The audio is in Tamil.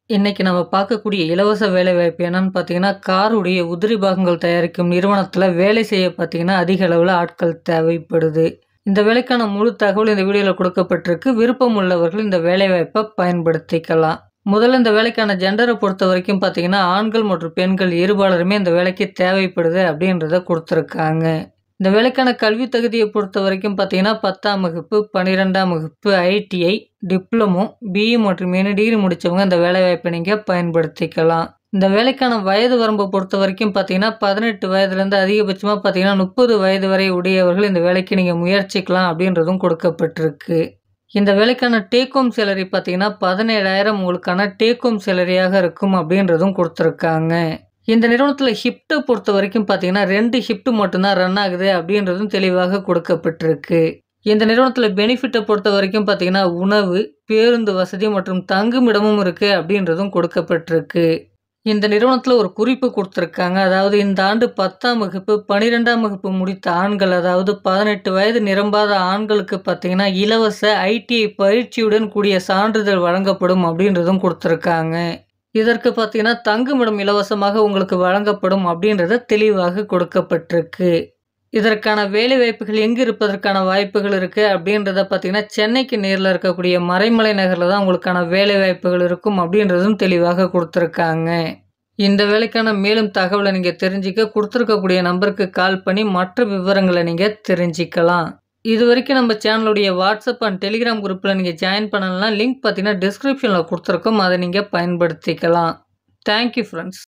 இன்னைக்கு நம்ம பார்க்கக்கூடிய இலவச வேலைவாய்ப்பு என்னன்னு பார்த்தீங்கன்னா, காருடைய உதிரி பாகங்கள் தயாரிக்கும் நிறுவனத்தில வேலை செய்ய பார்த்தீங்கன்னா, அதிக அளவுல ஆட்கள் தேவைப்படுது. இந்த வேலைக்கான முழு தகவல் இந்த வீடியோல கொடுக்கப்பட்டிருக்கு. விருப்பம் உள்ளவர்கள் இந்த வேலைவாய்ப்ப பயன்படுத்திக்கலாம். முதல்ல இந்த வேலைக்கான ஜெண்டர பொறுத்தவரைக்கும் பார்த்தீங்கன்னா, ஆண்கள் மற்றும் பெண்கள் இருபாலருமே இந்த வேலைக்கு தேவைப்படுது அப்படின்றத குடுத்துருக்காங்க. இந்த வேலைக்கான கல்வி தகுதிய பொறுத்தவரைக்கும் பார்த்தீங்கன்னா, 10ஆம் வகுப்பு, 12ஆம் வகுப்பு, ஐடிஐ, டிப்ளமோ, பிஇ மற்றும் எனி டிகிரி முடிச்சவங்க இந்த வேலைவாய்ப்ப நீங்க பயன்படுத்திக்கலாம். இந்த வேலைக்கான வயது வரம்ப பொறுத்தவரைக்கும் பார்த்தீங்கன்னா, 18 வயதிலேருந்து அதிகபட்சமா பார்த்தீங்கன்னா, 30 வயது வரை உடையவர்கள் இந்த வேலைக்கு நீங்க முயற்சிக்கலாம் அப்படின்றதும் கொடுக்கப்பட்டிருக்கு. இந்த வேலைக்கான டேக் ஹோம் சேலரி பார்த்தீங்கன்னா, 17,000 உங்களுக்கான டேக் ஹோம் சேலரியாக இருக்கும் அப்படின்றதும் குடுத்துருக்காங்க. இந்த நிறுவனத்தில ஷிஃப்ட்ட பொறுத்தவரைக்கும் பார்த்தீங்கன்னா, 2 ஷிஃப்ட் மட்டும் தான் ரன் ஆகுது அப்படின்றதும் தெளிவாக கொடுக்கப்பட்டிருக்கு. இந்த நிறுவனத்தில பெனிஃபிட்ட பொறுத்தவரைக்கும் பார்த்தீங்கன்னா, உணவு, பேருந்து வசதி மற்றும் தங்குமிடமும் இருக்கு அப்படின்றதும் கொடுக்கப்பட்டிருக்கு. இந்த நிறுவனத்தில ஒரு குறிப்பு குடுத்துருக்காங்க. அதாவது இந்த ஆண்டு 10ஆம் வகுப்பு, 12ஆம் வகுப்பு முடித்த ஆண்கள், அதாவது 18 வயது நிரம்பாத ஆண்களுக்கு பார்த்தீங்கன்னா, இலவச ஐடிஐ பயிற்சியுடன் கூடிய சான்றிதழ் வழங்கப்படும் அப்படின்றதும் குடுத்துருக்காங்க. இதற்கு பார்த்தீங்கன்னா, தங்குமிடம் இலவசமாக உங்களுக்கு வழங்கப்படும் அப்படின்றத தெளிவாக கொடுக்கப்பட்டிருக்கு. இதற்கான வேலைவாய்ப்புகள் எங்கு இருப்பதற்கான வாய்ப்புகள் இருக்கு அப்படின்றத பார்த்தீங்கன்னா, சென்னைக்கு நேர்ல இருக்கக்கூடிய மறைமலை நகர்ல தான் உங்களுக்கான வேலைவாய்ப்புகள் இருக்கும் அப்படின்றதும் தெளிவாக குடுத்துருக்காங்க. இந்த வேலைக்கான மேலும் தகவல நீங்க தெரிஞ்சுக்க குடுத்துருக்கக்கூடிய நம்பருக்கு கால் பண்ணி மற்ற விவரங்கள நீங்க தெரிஞ்சுக்கலாம். இதுவரைக்கும் நம்ம சேனலுடைய வாட்ஸ்அப் அண்ட் டெலிகிராம் குரூப்ல நீங்க ஜாயின் பண்ணலனா லிங்க் பார்த்தீங்கன்னா, டிஸ்கிரிப்ஷன்ல குடுத்துருக்கோம். அத நீங்க பயன்படுத்திக்கலாம். Thank you friends.